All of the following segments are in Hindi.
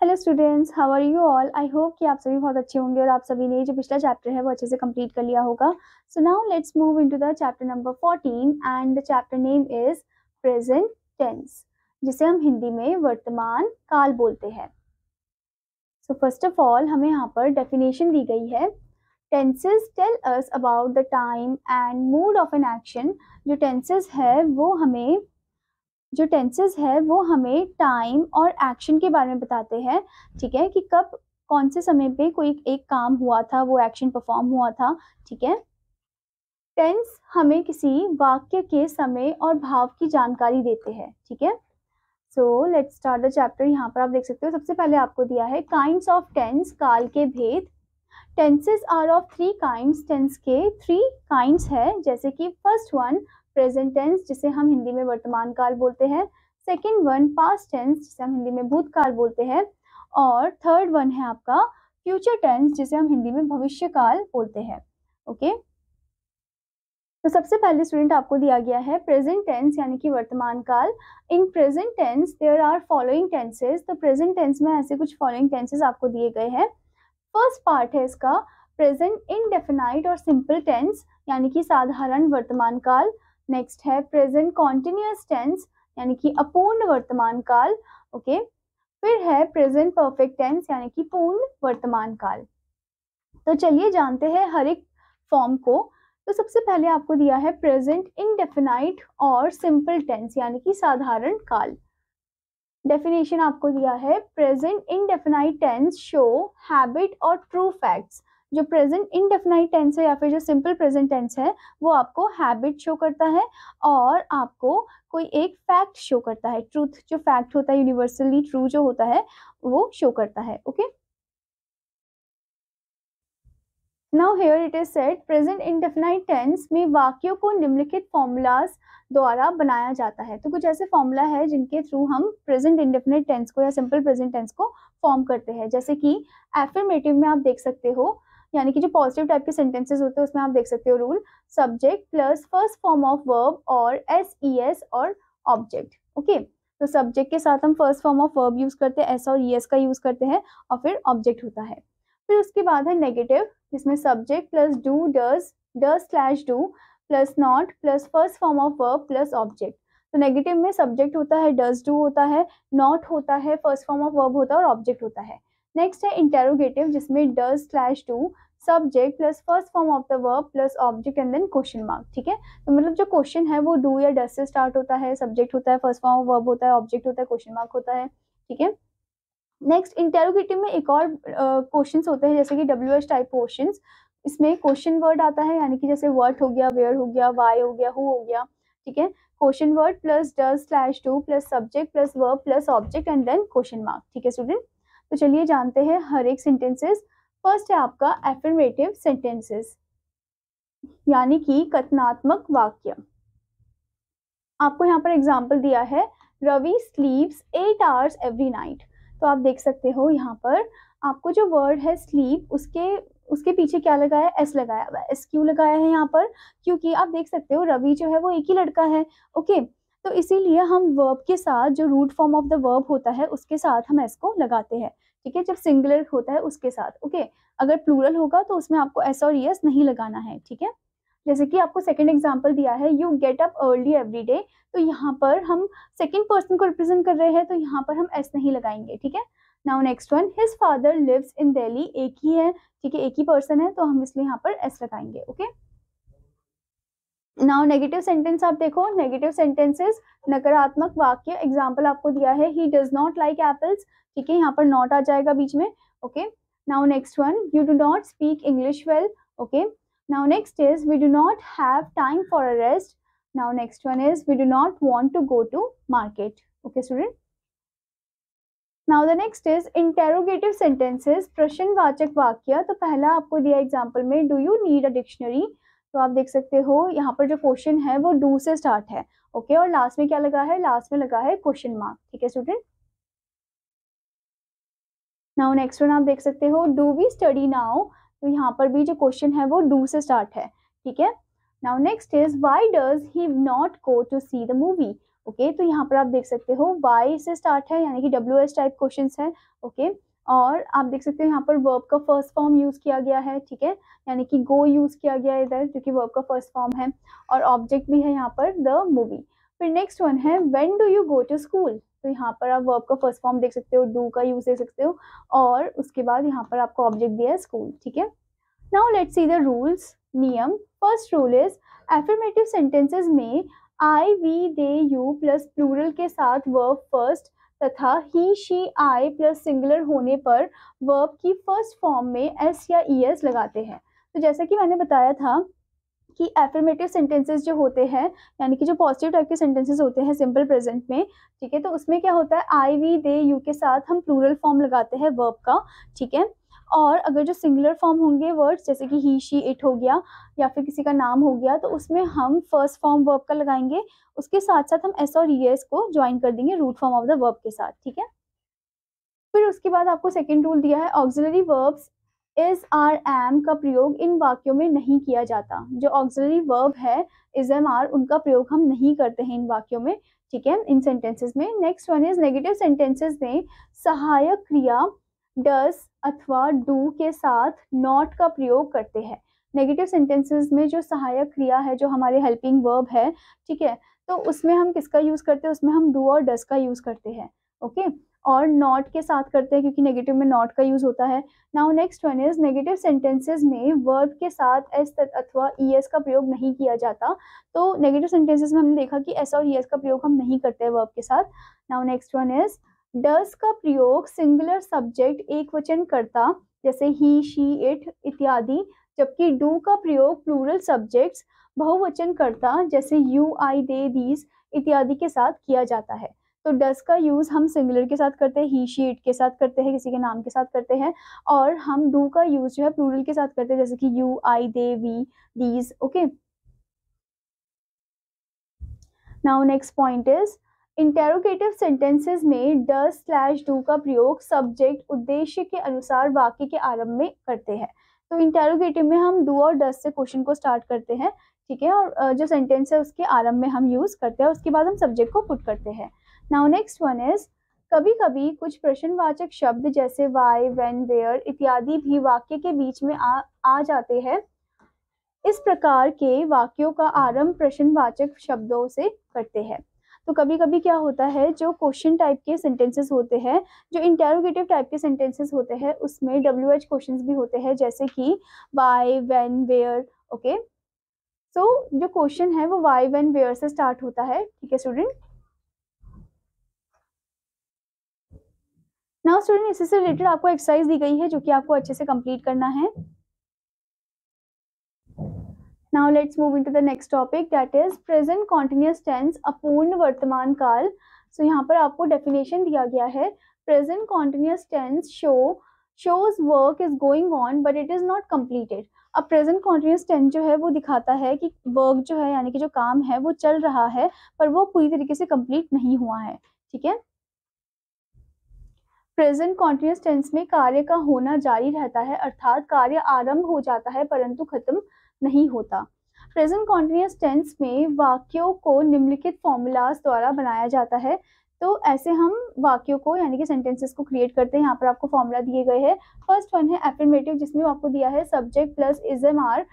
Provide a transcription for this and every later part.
Hello students, how are you all. I hope कि आप सभी बहुत अच्छे होंगे और आप सभी ने जो पिछला चैप्टर है वो अच्छे से कंप्लीट कर लिया होगा। So now let's move into the chapter number 14 and the chapter name is present tense, जिसे हम हिंदी में वर्तमान काल बोलते हैं। सो फर्स्ट ऑफ ऑल हमें यहाँ पर डेफिनेशन दी गई है। Tenses tell us about the time and mood of an action. जो टेंसेस है वो हमें टाइम और एक्शन के बारे में बताते हैं। ठीक है, कि कब कौन से समय पे कोई एक काम हुआ था, वो एक्शन परफॉर्म हुआ था। ठीक है, टेंस हमें किसी वाक्य के समय और भाव की जानकारी देते हैं। ठीक है, so let's start the chapter. यहाँ पर आप देख सकते हो सबसे पहले आपको दिया है काइंड्स ऑफ टेंस, काल के भेद। Tenses are of three kinds, tense के थ्री काइंड्स है। जैसे कि फर्स्ट वन प्रेजेंट टेंस, जिसे हम हिंदी में वर्तमान काल बोलते हैं। सेकेंड वन पास्ट टेंस, जिसे हम हिंदी में भूतकाल बोलते हैं। और थर्ड वन है आपका फ्यूचर टेंस, जिसे हम हिंदी में भविष्य काल बोलते हैं। ओके, तो सबसे पहले स्टूडेंट आपको दिया गया है प्रेजेंट टेंस यानी कि वर्तमान काल। In present tense there are following tenses. तो प्रेजेंट टेंस में ऐसे कुछ फॉलोइंग टेंसेस आपको दिए गए हैं। फर्स्ट पार्ट है इसका प्रेजेंट इंडेफिनाइट और सिंपल टेंस यानी कि साधारण वर्तमान काल। नेक्स्ट है प्रेजेंट कॉन्टिन्यूअस टेंस यानी कि अपूर्ण वर्तमान काल। ओके, फिर है प्रेजेंट परफेक्ट टेंस यानी कि पूर्ण वर्तमान काल। तो चलिए जानते हैं हर एक फॉर्म को। तो सबसे पहले आपको दिया है प्रेजेंट इंडेफिनाइट और सिंपल टेंस यानी कि साधारण काल। डेफिनेशन आपको दिया है present indefinite tense show habit और ट्रू फैक्ट्स। जो प्रेजेंट इंडेफिनाइट टेंस है या फिर जो सिंपल प्रेजेंट टेंस है वो आपको हैबिट शो करता है और आपको कोई एक फैक्ट शो करता है। ट्रूथ जो फैक्ट होता है, यूनिवर्सली ट्रू जो होता है वो शो करता है। Okay, now here it is said present indefinite tense में वाक्यों को निम्नलिखित फॉर्मूलाज द्वारा बनाया जाता है। तो कुछ ऐसे फॉर्मूला है जिनके थ्रू हम प्रेजेंट इंडेफिनाइट टेंस को या सिंपल प्रेजेंट टेंस को फॉर्म करते हैं। जैसे कि एफर्मेटिव में आप देख सकते हो, यानी कि जो पॉजिटिव टाइप के सेंटेंसेस होते हैं उसमें आप देख सकते हो rule subject plus first form of verb और एस और ऑब्जेक्ट। ओके, तो सब्जेक्ट के साथ हम first form of verb use करते हैं, एस और ईएस का यूज करते हैं और फिर ऑब्जेक्ट होता है। फिर उसके बाद है नेगेटिव, जिसमें subject plus do does slash do plus not plus first form of verb plus object. तो नेगेटिव में सब्जेक्ट होता है, डज डू होता है, नॉट होता है, फर्स्ट फॉर्म ऑफ वर्ब होता है और ऑब्जेक्ट होता है। नेक्स्ट है इंटेरोगेटिव, जिसमें does slash do subject plus first form of the verb plus object and then question mark. ठीक है, तो मतलब जो क्वेश्चन है वो डू या डज से स्टार्ट होता है, सब्जेक्ट होता है, फर्स्ट फॉर्म ऑफ वर्ब होता है, ऑब्जेक्ट होता है, क्वेश्चन मार्क होता है। ठीक है, नेक्स्ट इंटेरोगेटिव में एक और क्वेश्चंस होते हैं जैसे कि WH टाइप क्वेश्चंस। इसमें क्वेश्चन वर्ड आता है, यानी कि जैसे व्हाट हो गया, वेयर हो गया, वाई हो गया, हु हो गया। ठीक है, question word plus does slash do plus subject plus verb plus object and then question mark. ठीक है स्टूडेंट, तो चलिए जानते हैं हर एक सेंटेंसेस। फर्स्ट है आपका एफर्मेटिव सेंटेंसेस यानी कि कथनात्मक वाक्य। आपको यहाँ पर एग्जाम्पल दिया है Ravi sleeps 8 hours every night. तो आप देख सकते हो यहाँ पर आपको जो वर्ड है स्लीप, उसके पीछे क्या लगाया है, एस लगाया हुआ है। एस क्यों लगाया है यहाँ पर, क्योंकि आप देख सकते हो रवि जो है वो एक ही लड़का है। ओके, तो इसीलिए हम वर्ब के साथ जो root form of the verb होता है उसके साथ हम एस को लगाते हैं। ठीक है, जब सिंगुलर होता है उसके साथ। ओके, अगर प्लूरल होगा तो उसमें आपको एस और एस नहीं लगाना है। ठीक है, जैसे कि आपको सेकंड एग्जांपल दिया है you get up early every day. तो यहाँ पर हम सेकंड पर्सन को रिप्रेजेंट कर रहे हैं तो यहाँ पर हम एस नहीं लगाएंगे। ठीक है, now next one his father lives in Delhi. एक ही है, ठीक है, एक ही पर्सन है तो हम इसलिए यहाँ पर एस लगाएंगे। ओके, नाउ नेगेटिव सेंटेंस आप देखो, नेगेटिव सेंटेंसेस नकारात्मक वाक्य। एग्जाम्पल आपको दिया है he does not like apples. ठीक है, यहाँ पर नॉट आ जाएगा बीच में। Okay, now next one you do not speak English well. Okay, now next is we do not have time for a rest. Now next one is we do not want to go to market. Okay student, now the next is interrogative sentences प्रश्नवाचक वाक्य। तो पहला आपको दिया एग्जांपल में do you need a dictionary। तो आप देख सकते हो यहाँ पर जो क्वेश्चन है वो do से स्टार्ट है। ओके, और लास्ट में क्या लगा है, लास्ट में लगा है क्वेश्चन मार्क। ठीक है स्टूडेंट, नाउ नेक्स्ट वन आप देख सकते हो डू वी स्टडी नाउ। तो यहाँ पर भी जो क्वेश्चन है वो डू से स्टार्ट है। ठीक है, now next is why does he not go to see the movie. Okay, तो यहाँ पर आप देख सकते हो वाई से स्टार्ट है, यानी कि WH टाइप क्वेश्चंस है। ओके, और आप देख सकते हो यहाँ पर वर्ब का फर्स्ट फॉर्म यूज किया गया है, ठीक है, यानी कि गो यूज किया गया है इधर, जो कि वर्ब का फर्स्ट फॉर्म है, और ऑब्जेक्ट भी है यहाँ पर द मूवी। फिर नेक्स्ट वन है when do you go to school, तो यहाँ पर आप वर्ब का फर्स्ट फॉर्म देख सकते हो, डू का यूज दे सकते हो, और उसके बाद यहाँ पर आपको ऑब्जेक्ट दिया है स्कूल, ठीक है। Now let's see the rules, नियम। First rule is affirmative sentences में I we they you plus plural के साथ वर्ब फर्स्ट तथा he she I plus singular होने पर वर्ब की फर्स्ट फॉर्म में एस या ईएस लगाते हैं। तो जैसा कि मैंने बताया था कि एफर्मेटिव सेंटेंसेस जो होते हैं, यानी कि जो पॉजिटिव टाइप के सेंटेंसेस होते हैं सिंपल प्रेजेंट में, ठीक है, तो उसमें क्या होता है आई वी दे यू के साथ हम प्लूरल फॉर्म लगाते हैं वर्ब का, ठीक है। और अगर जो सिंगुलर फॉर्म होंगे वर्ड्स, जैसे कि ही शी इट हो गया या फिर किसी का नाम हो गया, तो उसमें हम फर्स्ट फॉर्म वर्ब का लगाएंगे, उसके साथ साथ हम एस और ईएस को ज्वाइन कर देंगे root form of the verb के साथ, ठीक है। फिर उसके बाद आपको सेकेंड रूल दिया है auxiliary verbs is are am का प्रयोग इन वाक्यों में नहीं किया जाता। जो ऑक्सिलरी वर्ब है इज एम आर, उनका प्रयोग हम नहीं करते हैं इन वाक्यों में, ठीक है, इन सेंटेंसेस में। Next one is negative sentences में सहायक क्रिया डस अथवा डू के साथ नॉट का प्रयोग करते हैं। नेगेटिव सेंटेंसेस में जो सहायक क्रिया है, जो हमारे हेल्पिंग वर्ब है, ठीक है, तो उसमें हम किसका यूज करते हैं, उसमें हम डू और डस का यूज करते हैं, ओके, और नॉट के साथ करते हैं क्योंकि नेगेटिव में नॉट का यूज होता है। Now next one is negative sentences में वर्ब के साथ एस अथवा ईएस का प्रयोग नहीं किया जाता। तो नेगेटिव सेंटेंसेस में हमने देखा कि एस और ईएस का प्रयोग हम नहीं करते हैं वर्ब के साथ। नाउ नेक्स्ट वन इज डस का प्रयोग सिंगुलर सब्जेक्ट एक वचन करता, जैसे ही शी इट इत्यादि, जबकि डू का प्रयोग प्लूरल सब्जेक्ट्स बहुवचन करता, जैसे यू आई दे दीज इत्यादि के साथ किया जाता है। तो डस का यूज हम सिंगुलर के साथ करते हैं, ही शी इट के साथ करते हैं, किसी के नाम के साथ करते हैं, और हम डू का यूज जो है प्लूरल के साथ करते हैं, जैसे कि you I they we these, okay. Now next point is interrogative sentences में डस स्लैश डू का प्रयोग सब्जेक्ट उद्देश्य के अनुसार वाक्य के आरंभ में करते हैं। तो इंटेरोगेटिव में हम डू और डस से क्वेश्चन को स्टार्ट करते हैं, ठीक है, और जो सेंटेंस है उसके आरंभ में हम यूज करते हैं, उसके बाद हम सब्जेक्ट को पुट करते हैं। नाउ नेक्स्ट वन इज कभी कभी कुछ प्रश्नवाचक शब्द जैसे वाई व्हेन वेयर इत्यादि भी वाक्य के बीच में आ जाते हैं। इस प्रकार के वाक्यों का आरंभ प्रश्नवाचक शब्दों से करते हैं। तो कभी कभी क्या होता है, जो क्वेश्चन टाइप के सेंटेंसेस होते हैं, जो इंटेरोगेटिव टाइप के सेंटेंसेस होते हैं, उसमें WH क्वेश्चंस भी होते हैं, जैसे कि वाई व्हेन वेयर, ओके। सो जो क्वेश्चन है वो वाई व्हेन वेयर से स्टार्ट होता है, ठीक है स्टूडेंट। नाउ स्टूडेंट इसी से रिलेटेड आपको एक्सरसाइज दी गई है जो कि आपको अच्छे से कंप्लीट करना है। Now let's move into the next topic, that is present continuous tense, अपूर्ण वर्तमान काल। So यहाँ पर आपको डेफिनेशन दिया गया है, present continuous tense shows work is going on but it is not completed। अब present continuous tense जो है वो दिखाता है कि वर्क जो है, यानी कि जो काम है वो चल रहा है पर वो पूरी तरीके से कंप्लीट नहीं हुआ है, ठीक है। प्रेजेंट कॉन्टिन्यूस टेंस में कार्य का होना जारी रहता है, अर्थात कार्य आरंभ हो जाता है परंतु खत्म नहीं होता। प्रेजेंट कॉन्टिन्यूस टेंस में वाक्यों को निम्नलिखित फॉर्मूलाज द्वारा बनाया जाता है। तो ऐसे हम वाक्यों को, यानी कि सेंटेंसेस को क्रिएट करते हैं। यहाँ पर आपको फॉर्मूला दिए गए हैं। फर्स्ट वन है एफर्मेटिव, जिसमें आपको दिया है subject plus is am are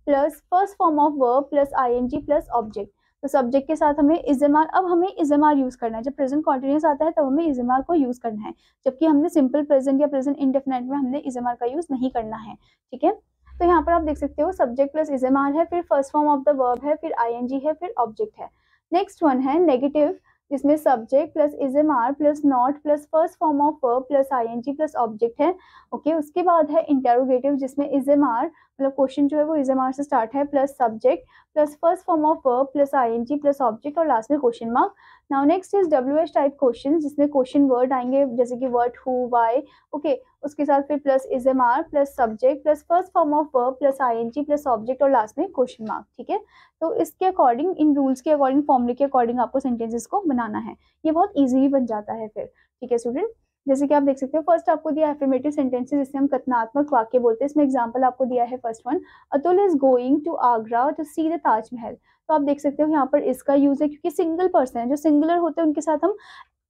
plus first form of verb plus ING plus object. तो सब्जेक्ट के साथ हमें इज एम आर, अब हमें इज एम आर यूज करना है। जब प्रेजेंट कॉन्टिन्यूस आता है तब हमें इज एम आर को यूज करना है, जबकि हमने सिंपल प्रेजेंट या प्रेजेंट इंडेफिनिट में हमने इज एम आर का यूज नहीं करना है, ठीक है। तो यहाँ पर आप देख सकते हो subject plus is am are है, फिर first form of the verb है, फिर आईएनजी है, फिर ऑब्जेक्ट है। नेक्स्ट वन है नेगेटिव, जिसमें subject plus is am are plus not plus first form of verb plus ING plus object है, ओके। उसके बाद है इंटेरोगेटिव, जिसमें इज एम आर, मतलब क्वेश्चन जो है वो इज एम आर से स्टार्ट है, plus subject plus first form of verb plus ING plus object और लास्ट में question mark. Now next is WH type question, जिसमें क्वेश्चन वर्ड आएंगे, जैसे कि वर्ड हु वाई, ओके। उसके साथ फिर plus is am are plus subject plus first form of verb plus ING plus object और लास्ट में क्वेश्चन मार्क, ठीक है। तो इसके अकॉर्डिंग, इन रूल्स के अकॉर्डिंग, फॉर्मूले के अकॉर्डिंग आपको सेंटेंसेस को बनाना है। ये बहुत ईजिली बन जाता है फिर, ठीक है स्टूडेंट। जैसे कि आप देख सकते हो, फर्स्ट आपको दिया एफर्मेटिव सेंटेंसेस जिसे हम कथनात्मक वाक्य बोलते हैं। इसमें एग्जांपल आपको दिया है first one, Atul is going to Agra to see the Taj Mahal. तो आप देख सकते हो यहाँ पर इसका यूज है, क्योंकि सिंगल पर्सन है, जो सिंगुलर होते हैं उनके साथ हम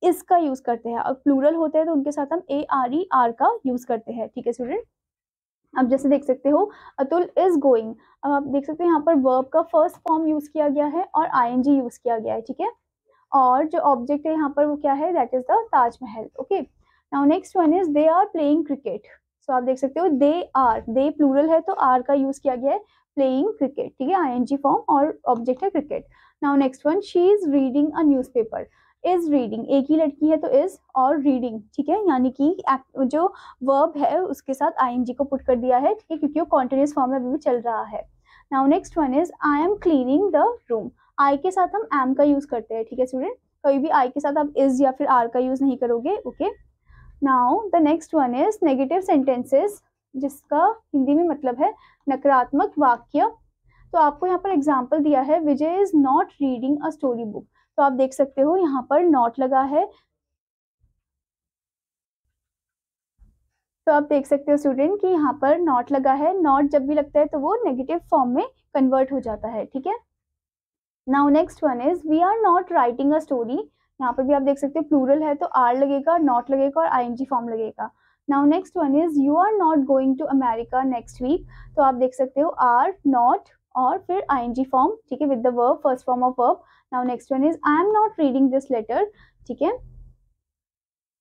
इसका यूज करते हैं, और प्लूरल होते हैं तो उनके साथ हम ए आर ई आर का यूज करते हैं। ठीक है स्टूडेंट, अब जैसे देख सकते हो अतुल इज गोइंग, अब आप देख सकते हो यहाँ पर वर्ब का फर्स्ट फॉर्म यूज किया गया है और आईएनजी यूज किया गया है। ठीक है, और जो ऑब्जेक्ट है यहाँ पर वो क्या है, that is the Taj Mahal. Okay, now next one is they are playing cricket. सो आप देख सकते हो दे आर, दे प्लूरल है तो आर का यूज किया गया है, प्लेइंग क्रिकेट। ठीक है, आईएनजी फॉर्म और ऑब्जेक्ट है cricket. Now next one, she is reading a newspaper. Is reading, एक ही लड़की है तो इज और रीडिंग, ठीक है, यानी कि जो वर्ब है उसके साथ आईएनजी को पुट कर दिया है, ठीक है, क्योंकि वो कॉन्टिन्यूअस फॉर्म में अभी भी चल रहा है। Now next one is I am cleaning the room. I के साथ हम एम का यूज करते हैं। ठीक है स्टूडेंट, कभी भी आई के साथ आप इज या फिर आर का यूज नहीं करोगे। Okay, now the next one is negative sentences, जिसका हिंदी में मतलब है नकारात्मक वाक्य। तो आपको यहाँ पर एग्जाम्पल दिया है, Vijay is not reading a story book. तो आप देख सकते हो यहाँ पर नॉट लगा है, तो आप देख सकते हो स्टूडेंट कि यहाँ पर नॉट लगा है। नॉट जब भी लगता है तो वो नेगेटिव फॉर्म में कन्वर्ट हो जाता है। ठीक है, now next one is we are not writing a story. यहाँ पर भी आप देख सकते हो प्लूरल है तो आर लगेगा, नॉट लगेगा और आईएनजी फॉर्म लगेगा। Now next one is you are not going to America next week. तो आप देख सकते हो आर, नॉट और फिर आईएनजी फॉर्म, ठीक है, with the verb, first form of verb. Now next one is I am not reading this letter. ठीक है,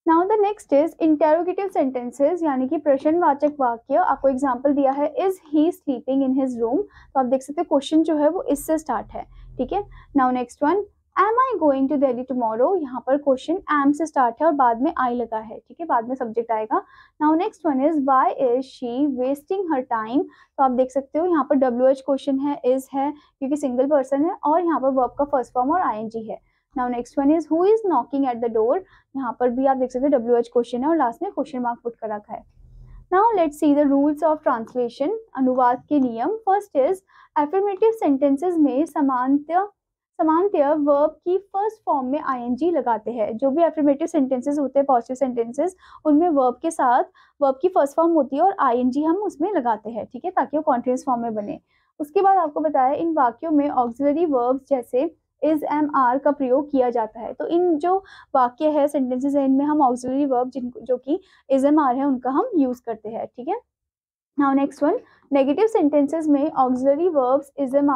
now the next is interrogative sentences, यानी कि प्रश्नवाचक वाक्य। आपको एग्जांपल दिया है, is he sleeping in his room. तो आप देख सकते हो क्वेश्चन जो है वो इससे स्टार्ट है। ठीक है, now next one, am I going to Delhi tomorrow. यहाँ पर क्वेश्चन एम से स्टार्ट है और बाद में आई लगा है। ठीक है, बाद में सब्जेक्ट आएगा। Now next one is why is she wasting her time. तो आप देख सकते हो यहाँ पर WH क्वेश्चन है, इज है क्योंकि सिंगल पर्सन है, और यहाँ पर वर्ब का फर्स्ट फॉर्म और आईएनजी है। Now next one is who is knocking at the door. यहाँ पर भी आप देख सकते हो WH क्वेश्चन है और लास्ट में क्वेश्चन मार्क पुट कर रखा है। Now let's see the rules of translation, अनुवाद के नियम। फर्स्ट इज एफर्मेटिव सेंटेंसेस में समानतः वर्ब की फर्स्ट फॉर्म में आईएनजी लगाते हैं। जो भी एफर्मेटिव सेंटेंसेस होते हैं, पॉजिटिव सेंटेंसेस, उनमें वर्ब के साथ वर्ब की फर्स्ट फॉर्म होती है और आईएनजी हम उसमें लगाते हैं। ठीक है, ताकि वो कॉन्टिन्यूअस फॉर्म में बने। उसके बाद आपको बताया इन वाक्यों में ऑक्सिलरी वर्ब्स जैसे इज एम आर का प्रयोग किया जाता है। तो इन जो वाक्य है, सेंटेंसेस है, इनमें हम ऑक्सिलरी वर्ब जो कि इज एम आर है उनका हम यूज करते हैं। ठीक है, now next one, negative sentences में auxiliary verbs is am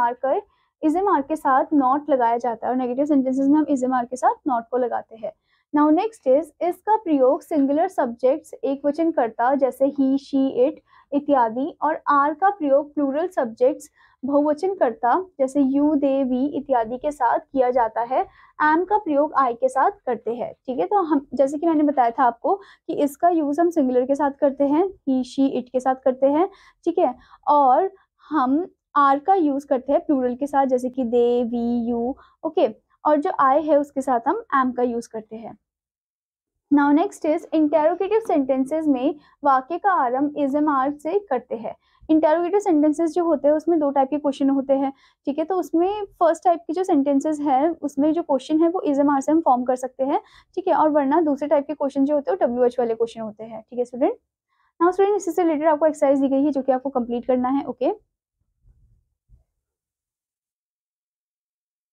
are के साथ नॉट लगाया जाता है, और नेगेटिव सेंटेंसेस में हम इज एम आर के साथ नॉट को लगाते हैं। नाउ नेक्स्ट इज इसका प्रयोग सिंगुलर सब्जेक्ट्स, एक वचन कर्ता जैसे ही, शी, इट इत्यादि, और आर का प्रयोग प्लूरल सब्जेक्ट्स, बहुवचन कर्ता जैसे यू, दे, वी इत्यादि के साथ किया जाता है। एम का प्रयोग आई के साथ करते हैं। ठीक है, तो हम जैसे कि मैंने बताया था आपको कि इसका यूज हम सिंगुलर के साथ करते हैं, ही, शी, इट के साथ करते हैं। ठीक है, और हम आर का यूज करते हैं प्लूरल के साथ, जैसे कि दे, वी, यू। ओके, और जो आई है उसके साथ हम एम का यूज करते हैं। Now next is interrogative sentences में वाक्य का आरंभ इज एम आर से करते हैं। इंटेरोगेटिव सेंटेंसेस जो होते हैं उसमें दो टाइप के क्वेश्चन होते हैं। ठीक है, तो उसमें फर्स्ट टाइप के जो सेंटेंसेस है उसमें जो क्वेश्चन है वो इज एम आर से हम फॉर्म कर सकते हैं। ठीक है, और वरना दूसरे टाइप के क्वेश्चन जो होते हैं वो WH वाले क्वेश्चन होते हैं। ठीक है स्टूडेंट, नाउ स्टूडेंट इसी से रिलेटेड आपको एक्सरसाइज दी गई है जो कि आपको कंप्लीट करना है। ओके,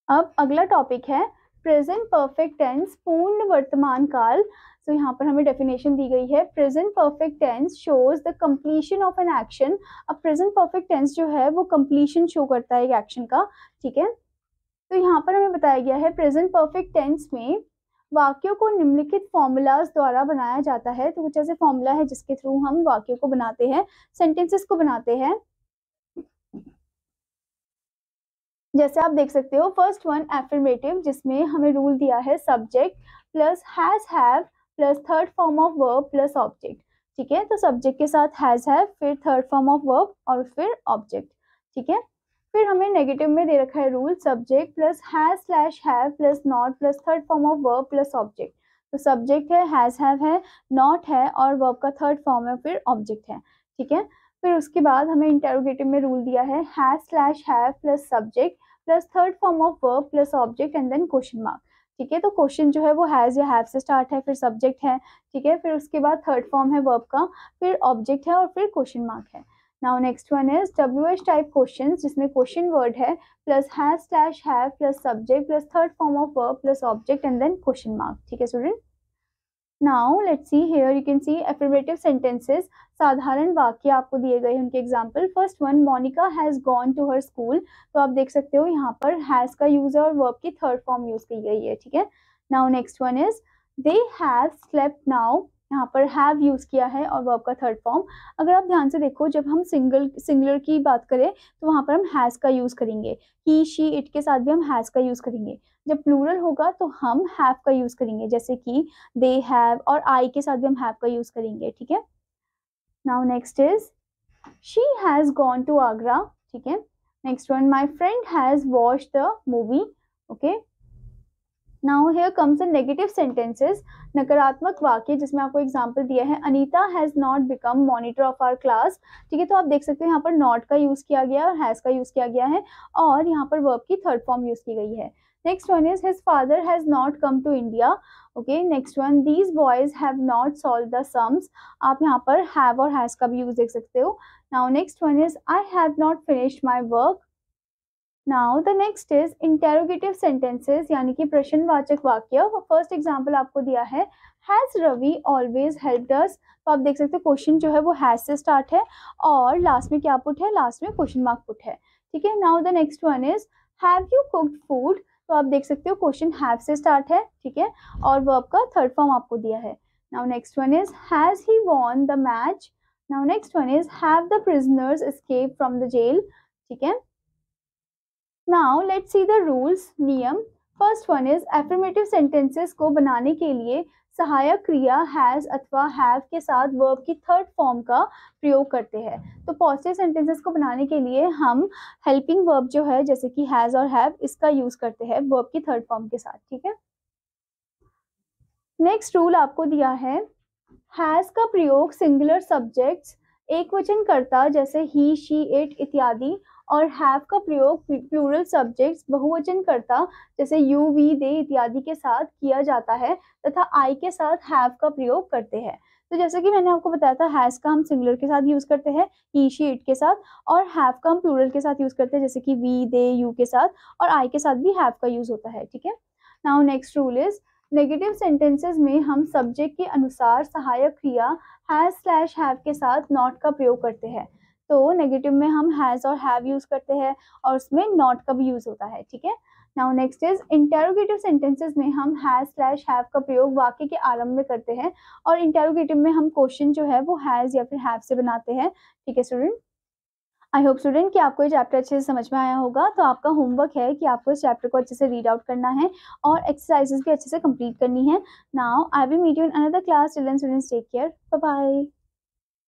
अब अगला टॉपिक है प्रेजेंट परफेक्ट टेंस, पूर्ण वर्तमान काल। तो यहाँ पर हमें डेफिनेशन दी गई है, present perfect tense shows the completion of an action. अब प्रेजेंट परफेक्ट टेंस जो है वो कंप्लीशन शो करता है एक एक्शन का। ठीक है, तो यहाँ पर हमें बताया गया है प्रेजेंट परफेक्ट टेंस में वाक्यों को निम्नलिखित फॉर्मूलाज द्वारा बनाया जाता है। तो कुछ ऐसे फॉर्मूला है जिसके थ्रू हम वाक्यों को बनाते हैं, सेंटेंसेस को बनाते हैं। जैसे आप देख सकते हो, फर्स्ट वन एफर्मेटिव, जिसमें हमें रूल दिया है subject plus has have plus third form of verb plus object. ठीक है, तो सब्जेक्ट के साथ हैज हैव, फिर थर्ड फॉर्म ऑफ वर्ब और फिर ऑब्जेक्ट। ठीक है, फिर हमें नेगेटिव में दे रखा है rule subject plus has slash have plus not plus third form of verb plus object. तो सब्जेक्ट है, हैज हैव है, नॉट है और वर्ब का थर्ड फॉर्म है, फिर ऑब्जेक्ट है। ठीक है, फिर उसके बाद हमें इंटेरोगेटिव में रूल दिया है has slash have plus subject plus third form of verb plus object and then question mark. ठीक है। तो क्वेश्चन जो है वो हैज़ या हैव से स्टार्ट है, फिर सब्जेक्ट है, ठीक है, फिर उसके बाद थर्ड फॉर्म है वर्ब का, फिर ऑब्जेक्ट है और फिर क्वेश्चन मार्क है। Now next one is WH type question, जिसमें क्वेश्चन वर्ड है plus has slash have plus subject plus third form of verb plus object and then question mark, ठीक है student. Now let's see here, you can see affirmative sentences, साधारण वाक्य आपको दिए गए हैं, उनके example. First one, Monica has gone to her school. तो आप देख सकते हो यहाँ पर हैज का यूज है और वर्ब की थर्ड फॉर्म यूज की गई है, ठीक है। Now next one is they have slept now, यहाँ पर हैव यूज किया है और वर्ब का थर्ड फॉर्म। अगर आप ध्यान से देखो, जब हम सिंगुलर की बात करें तो वहाँ पर हम हैज का यूज करेंगे, ही शी इट के साथ भी हम हैज का यूज करेंगे। जब प्लूरल होगा तो हम हैव का यूज करेंगे, जैसे कि दे हैव, और आई के साथ भी हम हैव का यूज करेंगे, ठीक है। Now next is she has gone to Agra, ठीक है। Next one, my friend has watched the movie, okay. Now here comes the negative sentences, नकारात्मक वाक्य, जिसमें आपको एग्जांपल दिया है, Anita has not become monitor of our class, ठीक है। तो आप देख सकते हैं यहाँ पर नॉट का यूज किया गया और हैज का यूज किया गया है और यहाँ पर वर्ब की थर्ड फॉर्म यूज की गई है। Next one is his father has not come to India, okay. Next one, these boys have not solve the sums, आप यहाँ पर हैव और हैज का भी यूज देख सकते हो। Now next one is I have not finished my work. Now the next is interrogative sentences, यानी कि प्रश्नवाचक वाक्य। फर्स्ट एग्जांपल आपको दिया है, has Ravi always helped us. तो आप देख सकते हो क्वेश्चन जो है वो हैज से स्टार्ट है और लास्ट में क्या पुट है, लास्ट में क्वेश्चन मार्क पुट है, ठीक है। Now the next one is have you cooked food. तो आप देख सकते हो क्वेश्चन हैव से स्टार्ट है, ठीक है, और वर्ब का थर्ड फॉर्म आपको दिया है। Now next one is has he won the match. Now next one is have the prisoners escape from the jail, ठीक है। Now let's see the rules, नियम। First one is affirmative sentences को बनाने के लिए सहायक क्रिया हैज अथवा हैव के साथ वर्ब की थर्ड फॉर्म का प्रयोग करते हैं। तो पॉजिटिव सेंटेंसेस को बनाने के लिए हम हेल्पिंग वर्ब जो है, जैसे कि हैज और हैव, इसका यूज करते हैं वर्ब की थर्ड फॉर्म के साथ, ठीक है। नेक्स्ट रूल आपको दिया है, हैज का प्रयोग सिंगुलर सब्जेक्ट्स, एक वचन कर्ता जैसे ही शी इट इत्यादि, और हैव का प्रयोग प्लूरल सब्जेक्ट्स बहुवचन कर्ता जैसे यू वी दे इत्यादि के साथ किया जाता है, तथा आई के साथ हैव का प्रयोग करते हैं। तो जैसे कि मैंने आपको बताया था, हैज का हम सिंगुलर के साथ यूज करते हैं ही शी इट के साथ, और हैव का हम प्लूरल के साथ यूज करते हैं जैसे कि वी दे यू के साथ, और आई के साथ भी हैव का यूज होता है, ठीक है। Now next rule is negative sentences में हम सब्जेक्ट के अनुसार सहायक क्रिया हैज स्लैश हैव के साथ नॉट का प्रयोग करते हैं। तो नेगेटिव में हम हैज और हैव यूज करते हैं और उसमें नॉट का भी यूज होता है, ठीक है। Now next is interrogative sentences में हम हैज स्लैश हैव का प्रयोग वाक्य के आरंभ में करते हैं, और इंटेरोगेटिव में हम क्वेश्चन जो है वो हैज या फिर हैव से बनाते हैं, ठीक है स्टूडेंट। आई होप स्टूडेंट कि आपको ये चैप्टर अच्छे से समझ में आया होगा। तो आपका होमवर्क है कि आपको इस चैप्टर को अच्छे से रीड आउट करना है और एक्सरसाइजेस भी अच्छे से कंप्लीट करनी है। Now I will meet you in another class. Till then students take care, bye bye.